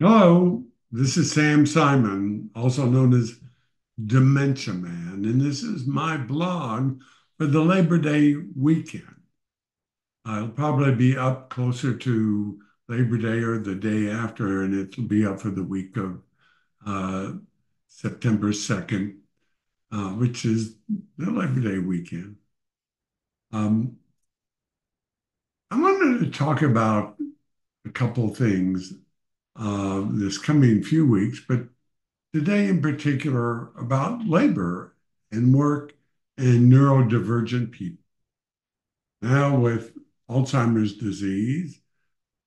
Hello, this is Sam Simon, also known as Dementia Man, and this is my blog for the Labor Day weekend. I'll probably be up closer to Labor Day or the day after, and it'll be up for the week of uh, September 2nd, which is the Labor Day weekend. Um, I wanted to talk about a couple things this coming few weeks, but today in particular about labor and work and neurodivergent people. Now, with Alzheimer's disease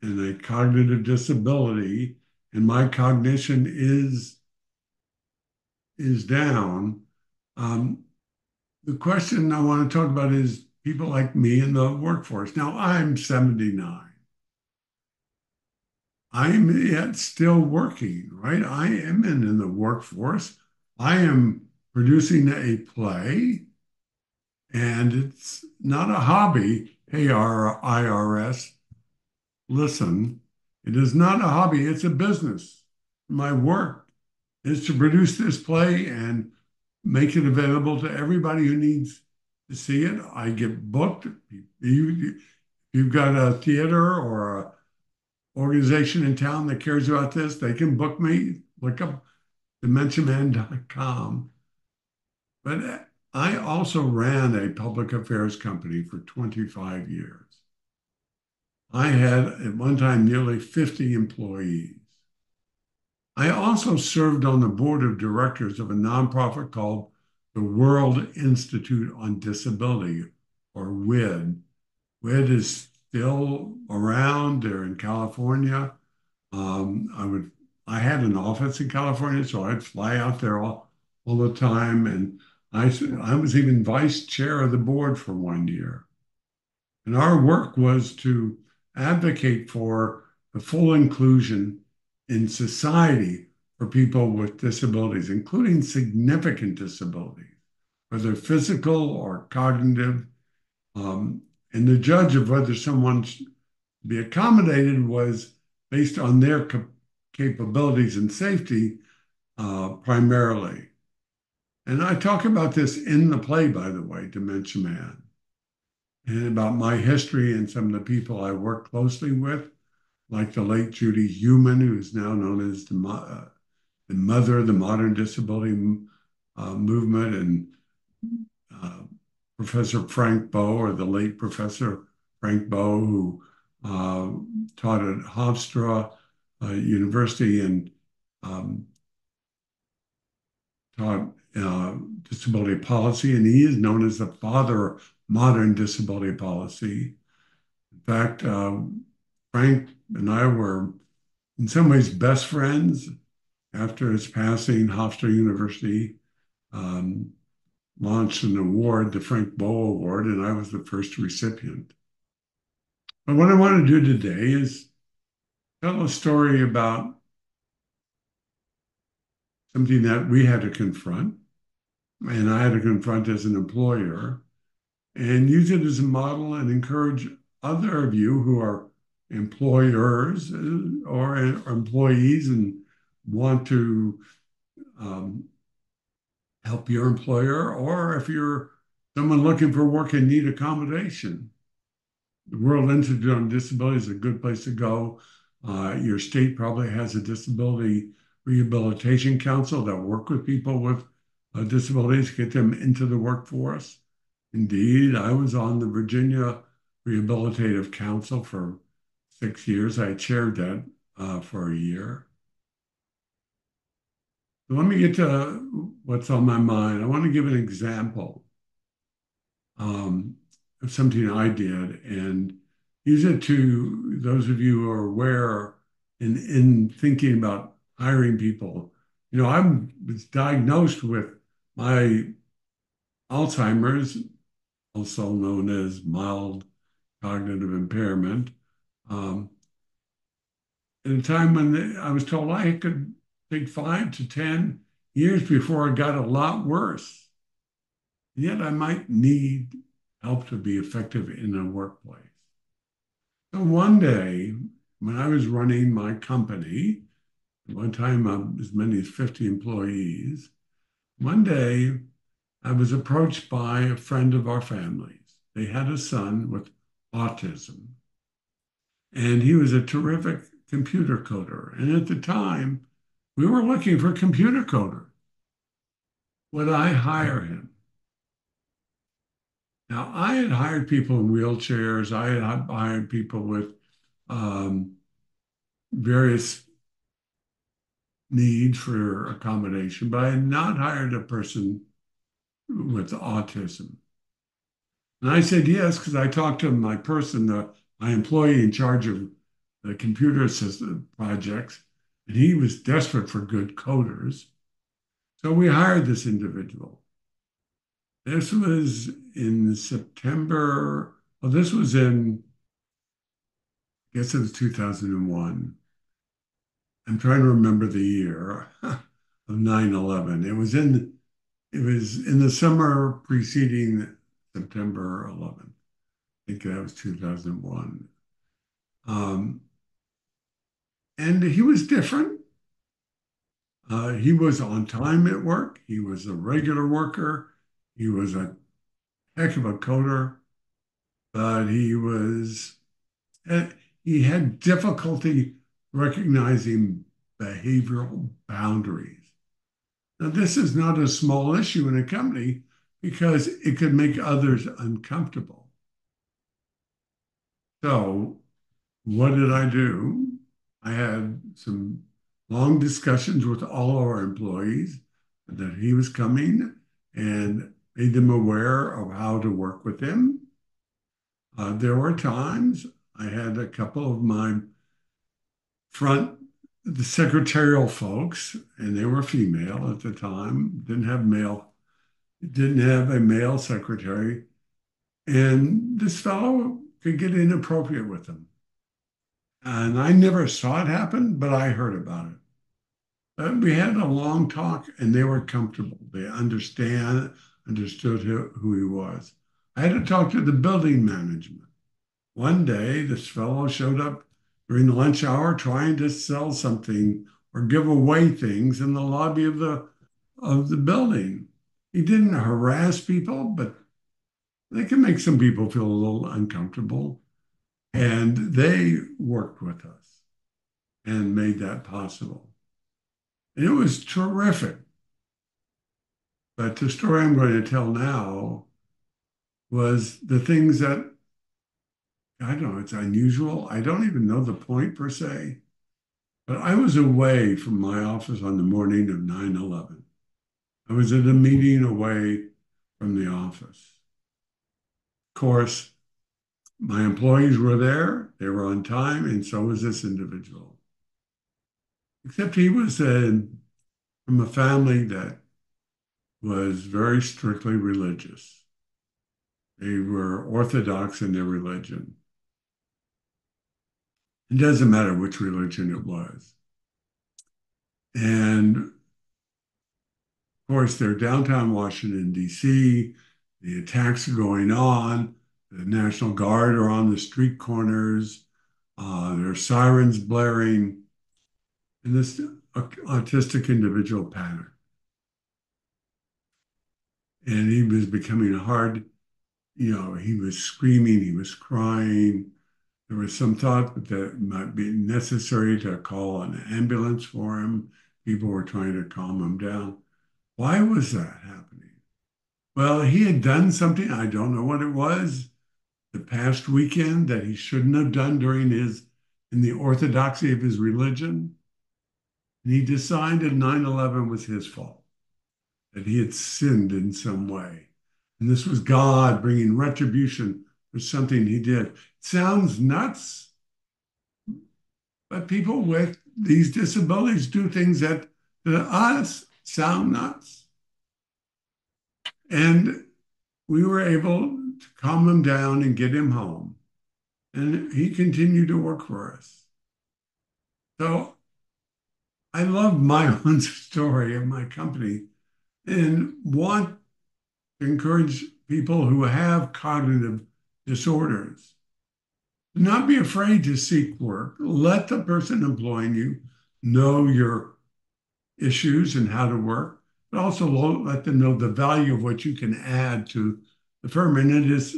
and a cognitive disability, and my cognition is down. Um, the question I want to talk about is people like me in the workforce. Now, I'm 79. I'm yet still working, right? I am in the workforce. I am producing a play. And it's not a hobby. Hey, our IRS, listen, it is not a hobby, it's a business. My work is to produce this play and make it available to everybody who needs to see it. I get booked. You've got a theater or a organization in town that cares about this, they can book me. Look up dementiaman.com. But I also ran a public affairs company for 25 years. I had at one time nearly 50 employees. I also served on the board of directors of a nonprofit called the World Institute on Disability, or WID. WID is still around. They're in California. I had an office in California, so I'd fly out there all the time. And I was even vice chair of the board for 1 year. And our work was to advocate for the full inclusion in society for people with disabilities, including significant disabilities, whether physical or cognitive. Um, and the judge of whether someone should be accommodated was based on their capabilities and safety primarily. And I talk about this in the play, by the way, Dementia Man, and about my history and some of the people I work closely with, like the late Judy Heumann, who is now known as the mother of the modern disability movement, and uh, Professor Frank Bowe, or the late Professor Frank Bowe, who uh, taught at Hofstra University and um, taught disability policy, and he is known as the father of modern disability policy. In fact, Frank and I were in some ways best friends. After his passing, Hofstra University um, launched an award, the Frank Bowe Award, and I was the first recipient. But what I want to do today is tell a story about something that we had to confront, and I had to confront as an employer, and use it as a model and encourage other of you who are employers or employees and want to um, help your employer, or if you're someone looking for work and need accommodation. The World Institute on Disability is a good place to go. Your state probably has a disability rehabilitation council that work with people with disabilities, get them into the workforce. Indeed, I was on the Virginia Rehabilitative Council for 6 years. I chaired that for a year. So let me get to what's on my mind. I want to give an example of something I did and use it to those of you who are aware in thinking about hiring people. You know, I was diagnosed with my Alzheimer's, also known as mild cognitive impairment, um, at a time when I was told I could take 5 to 10 years before it got a lot worse. And yet I might need help to be effective in a workplace. So one day, when I was running my company, One time, as many as 50 employees. One day, I was approached by a friend of our family's. They had a son with autism, and he was a terrific computer coder. And at the time, we were looking for a computer coder. Would I hire him? Now, I had hired people in wheelchairs. I had hired people with um, various needs for accommodation, but I had not hired a person with autism. And I said yes because I talked to my person, my employee in charge of the computer assistant projects, and he was desperate for good coders. So we hired this individual. This was in September. Well, this was in, I guess it was 2001. I'm trying to remember the year of 9/11. It was in the summer preceding September 11th. I think that was 2001. Um, and he was different. He was on time at work. He was a regular worker. He was a heck of a coder, but eh, he had difficulty recognizing behavioral boundaries. Now, this is not a small issue in a company because it could make others uncomfortable. So, what did I do? I had some long discussions with all of our employees that he was coming and made them aware of how to work with him. There were times I had a couple of my front, the secretarial folks, and they were female at the time, didn't have a male secretary, and this fellow could get inappropriate with them. And I never saw it happen, but I heard about it. We had a long talk and they were comfortable. They understood who he was. I had to talk to the building management. One day, this fellow showed up during the lunch hour trying to sell something or give away things in the lobby of the building. He didn't harass people, but they can make some people feel a little uncomfortable. And they worked with us and made that possible. And it was terrific. But the story I'm going to tell now was the things that, I don't know, it's unusual. I don't even know the point per se, but I was away from my office on the morning of 9/11. I was at a meeting away from the office. Of course, my employees were there, they were on time, and so was this individual. Except he was from a family that was very strictly religious. They were orthodox in their religion. It doesn't matter which religion it was. And of course, they're downtown Washington, D.C. The attacks are going on. The National Guard are on the street corners. There are sirens blaring. And this autistic individual panicked. And he was becoming hard. He was screaming, he was crying. There was some thought that it might be necessary to call an ambulance for him. People were trying to calm him down. Why was that happening? Well, he had done something, I don't know what it was, the past weekend that he shouldn't have done in the orthodoxy of his religion. And he decided 9/11 was his fault, that he had sinned in some way. And this was God bringing retribution for something he did. It sounds nuts, but people with these disabilities do things that to us sound nuts. And we were able to calm him down and get him home. And he continued to work for us. So I love my own story of my company and want to encourage people who have cognitive disorders. Do not be afraid to seek work. Let the person employing you know your issues and how to work, but also let them know the value of what you can add to the firm. And it is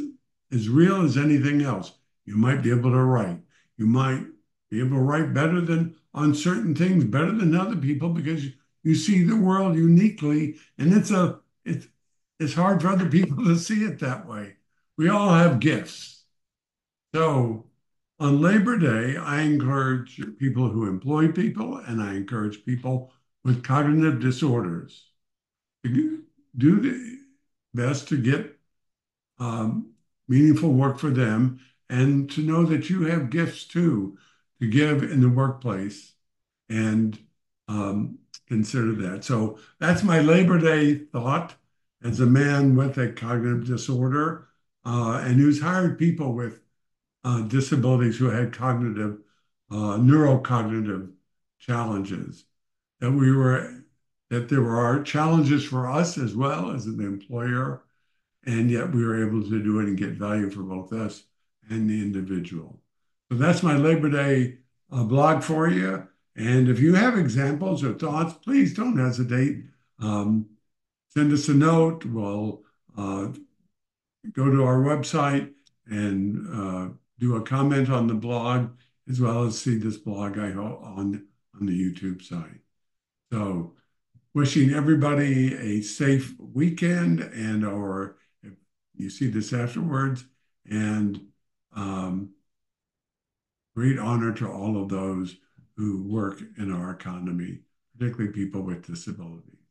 as real as anything else. You might be able to write. You might be able to write better than on certain things, better than other people because you see the world uniquely, and it's hard for other people to see it that way. We all have gifts. So on Labor Day, I encourage people who employ people and I encourage people with cognitive disorders to do the best to get um, meaningful work for them and to know that you have gifts too to give in the workplace and consider that. So that's my Labor Day thought as a man with a cognitive disorder and who's hired people with disabilities who had cognitive, neurocognitive challenges. That we were, that there are challenges for us as well as an employer, and yet we were able to do it and get value for both us and the individual. So that's my Labor Day blog for you. And if you have examples or thoughts, please don't hesitate. Um, Send us a note. We'll go to our website and do a comment on the blog, as well as see this blog on the YouTube site. So wishing everybody a safe weekend and or if you see this afterwards, and um, great honor to all of those who work in our economy, particularly people with disabilities.